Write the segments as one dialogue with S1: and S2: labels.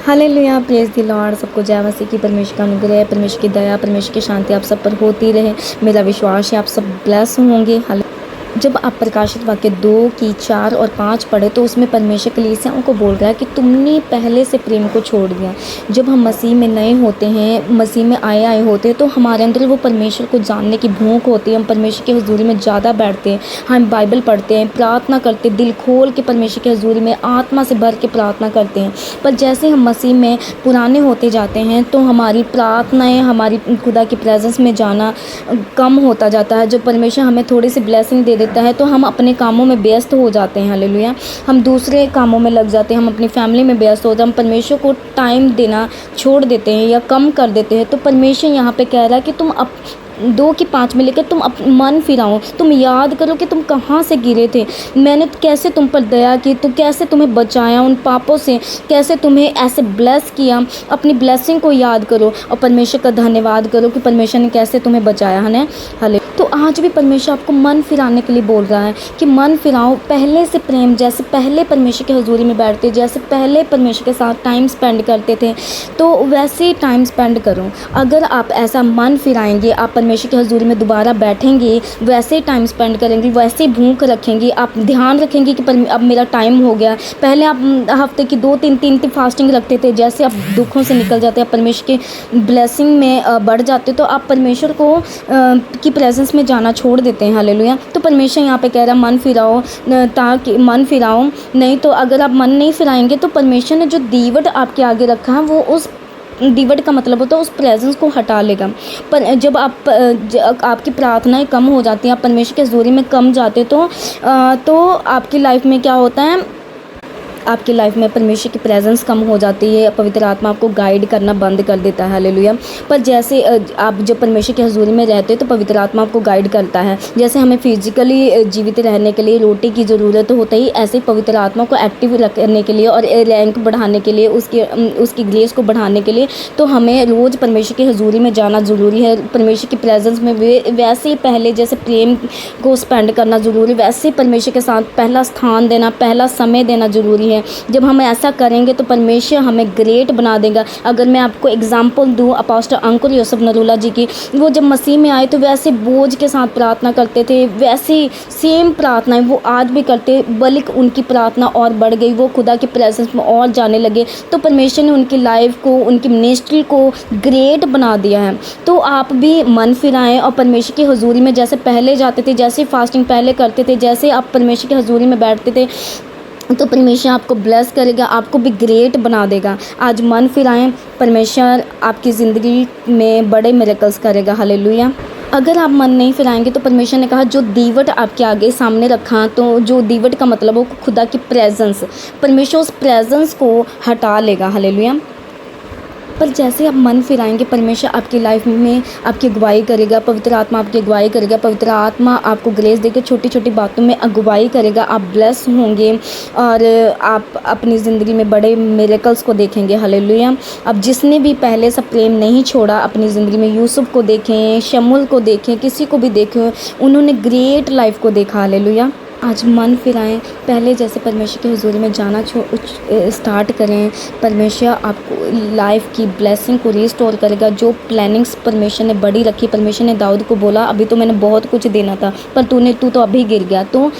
S1: Hallelujah, praise the Lord. सबको जय मसीह की। परमेश्वर का अनुग्रह, परमेश्वर की दया, परमेश्वर की शांति आप सब पर होती रहे। मेरा विश्वास है आप सब ब्लेस होंगे। जब आप प्रकाशित वाक्य 2 की 4 और 5 पढ़े तो उसमें परमेश्वर कलीसियाओं को बोल रहा है कि तुमने पहले से प्रेम को छोड़ दिया। जब हम मसीह में नए होते हैं, मसीह में आए होते हैं, तो हमारे अंदर वो परमेश्वर को जानने की भूख होती है। हम परमेश्वर की हजूरी में ज़्यादा बैठते हैं, हम बाइबल पढ़ते हैं, प्रार्थना करते हैं, दिल खोल के परमेश्वर की हजूरी में आत्मा से भर के प्रार्थना करते हैं। पर जैसे हम मसीह में पुराने होते जाते हैं तो हमारी प्रार्थनाएँ, हमारी खुदा की प्रेजेंस में जाना कम होता जाता है। जब परमेश्वर हमें थोड़ी सी ब्लेसिंग दे देता है तो हम अपने कामों में व्यस्त हो जाते हैं। हालेलुया, हम दूसरे कामों में लग जाते हैं, हम अपनी फैमिली में व्यस्त हो जाते हैं, हम परमेश्वर को टाइम देना छोड़ देते हैं या कम कर देते हैं। तो परमेश्वर यहाँ पे कह रहा है कि तुम 2 की 5 में लेकर तुम मन फिराओ, तुम याद करो कि तुम कहाँ से गिरे थे, मैंने कैसे तुम पर दया की, तो कैसे तुम्हें बचाया उन पापों से, कैसे तुम्हें ऐसे ब्लेस किया। अपनी ब्लेसिंग को याद करो और परमेश्वर का धन्यवाद करो कि परमेश्वर ने कैसे तुम्हें बचाया है ना। हाले तो आज भी परमेश्वर आपको मन फिराने के लिए बोल रहा है कि मन फिराओ, पहले से प्रेम, जैसे पहले परमेश्वर की हजूरी में बैठते, जैसे पहले परमेश्वर के साथ टाइम स्पेंड करते थे, तो वैसे ही टाइम स्पेंड करो। अगर आप ऐसा मन फिराएंगे, आप परमेश्वर की हजूरी में दोबारा बैठेंगे, वैसे ही टाइम स्पेंड करेंगे, वैसे ही भूख रखेंगे, आप ध्यान रखेंगे कि अब मेरा टाइम हो गया। पहले आप हफ्ते की 2-3 फास्टिंग रखते थे, जैसे आप दुखों से निकल जाते हैं, परमेश्वर के ब्लेसिंग में बढ़ जाते, तो आप परमेश्वर को की प्रेजेंस में जाना छोड़ देते हैं। हालेलुया, तो परमेश्वर यहाँ पे कह रहा है मन फिराओ, ताकि मन फिराओ। नहीं तो अगर आप मन नहीं फिराएंगे तो परमेश्वर ने जो दीवट आपके आगे रखा है वो उस दीवट का मतलब होता है उस प्रेजेंस को हटा लेगा। पर जब आपकी प्रार्थनाएं कम हो जाती हैं, आप परमेश्वर के हजूरी में कम जाते तो आपकी लाइफ में क्या होता है, आपकी लाइफ में परमेश्वर की प्रेजेंस कम हो जाती है, पवित्र आत्मा आपको गाइड करना बंद कर देता है। हालेलुया, पर जैसे आप जब परमेश्वर की हजूरी में रहते हैं तो पवित्र आत्मा आपको गाइड करता है। जैसे हमें फिजिकली जीवित रहने के लिए रोटी की ज़रूरत होती है, ऐसे ही पवित्र आत्मा को एक्टिव रखने के लिए और रैंक बढ़ाने के लिए, उसकी ग्रेस को बढ़ाने के लिए तो हमें रोज़ परमेश्वर की हजूरी में जाना ज़रूरी है। परमेश्वर की प्रेजेंस में वैसे ही पहले जैसे प्रेम को स्पेंड करना ज़रूरी, वैसे ही परमेश्वर के साथ पहला स्थान देना, पहला समय देना ज़रूरी है। जब हम ऐसा करेंगे तो परमेश्वर हमें ग्रेट बना देगा। अगर मैं आपको एग्जांपल दूं अपोस्टल अंकुर यूसुफ नरूला जी की, वो जब मसीह में आए तो वैसे बोझ के साथ प्रार्थना करते थे, वैसे सेम प्रार्थनाएं वो आज भी करते, बल्कि उनकी प्रार्थना और बढ़ गई, वो खुदा की प्रेजेंस में और जाने लगे। तो परमेश्वर ने उनकी लाइफ को, उनकी मिनिस्ट्री को ग्रेट बना दिया है। तो आप भी मन फिराएं और परमेश्वर की हजूरी में जैसे पहले जाते थे, जैसे फास्टिंग पहले करते थे, जैसे आप परमेश्वर की हजूरी में बैठते थे, तो परमेश्वर आपको ब्लेस करेगा, आपको भी ग्रेट बना देगा। आज मन फिराएं, परमेश्वर आपकी ज़िंदगी में बड़े मिरेकल्स करेगा। हालेलुया। अगर आप मन नहीं फिराएंगे तो परमेश्वर ने कहा जो दीवट आपके आगे सामने रखा, तो जो दीवट का मतलब हो खुदा की प्रेजेंस, परमेश्वर उस प्रेजेंस को हटा लेगा। हालेलुया। पर जैसे आप मन फिराएंगे परमेश्वर आपकी लाइफ में आपकी अगुवाई करेगा, पवित्र आत्मा आपकी अगुवाई करेगा, पवित्र आत्मा आपको ग्रेस देकर छोटी छोटी बातों में अगुवाई करेगा, आप ब्लेस होंगे और आप अपनी ज़िंदगी में बड़े मिरेकल्स को देखेंगे। हालेलुया। अब जिसने भी पहले से प्रेम नहीं छोड़ा अपनी ज़िंदगी में, यूसुफ को देखें, शमूल को देखें, किसी को भी देखें, उन्होंने ग्रेट लाइफ को देखा। हालेलुया। आज मन फिराएं, पहले जैसे परमेश्वर की हजूरी में जाना स्टार्ट करें। परमेश्वर आपको लाइफ की ब्लेसिंग को रिस्टोर करेगा। जो प्लानिंग्स परमेश्वर ने बड़ी रखी, परमेश्वर ने दाऊद को बोला अभी तो मैंने बहुत कुछ देना था पर तू तो अभी गिर गया। तो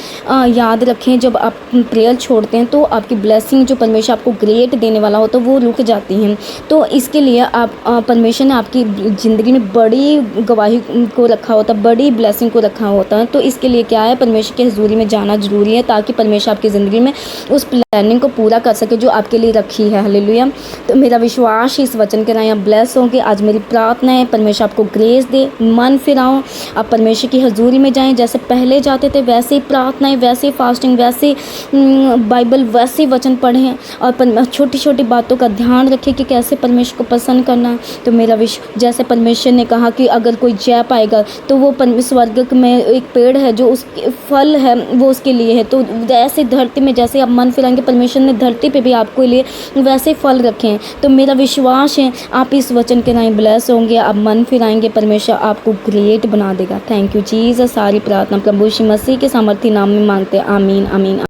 S1: याद रखें जब आप प्रेयर छोड़ते हैं तो आपकी ब्लेसिंग जो परमेश्वर आपको ग्रेट देने वाला हो तो वो रुक जाती हैं। तो इसके लिए आप परमेश्वर ने आपकी ज़िंदगी में बड़ी गवाही को रखा होता, बड़ी ब्लेसिंग को रखा होता है। तो इसके लिए क्या है, परमेश्वर की हजूरी में जाना ज़रूरी है ताकि परमेश्वर आपकी ज़िंदगी में उस प्लानिंग को पूरा कर सके जो आपके लिए रखी है। हालेलुया। तो मेरा विश्वास इस वचन के राय आप ब्लेस होंगे। आज मेरी प्रार्थना है परमेश्वर आपको ग्रेस दे, मन फिराओ, आप परमेश्वर की हजूरी में जाएं, जैसे पहले जाते थे वैसे ही प्रार्थनाएं, वैसे ही फास्टिंग, वैसे बाइबल, वैसे ही वचन पढ़ें और छोटी छोटी बातों का ध्यान रखें कि कैसे परमेश्वर को पसंद करना है। तो मेरा जैसे परमेश्वर ने कहा कि अगर कोई जय पाएगा तो वो स्वर्ग में एक पेड़ है जो उसके फल है वो उसके लिए है। तो ऐसे धरती में जैसे आप मन फिराएंगे परमेश्वर ने धरती पे भी आपको लिए वैसे फल रखे हैं। तो मेरा विश्वास है आप इस वचन के राय ब्लेस होंगे, आप मन फिराएंगे, परमेश्वर आपको ग्रेट बना देगा। Thank you Jesus. सारी प्रार्थना प्रभु यीशु मसीह के सामर्थी नाम में मांगते हैं। आमीन आमीन।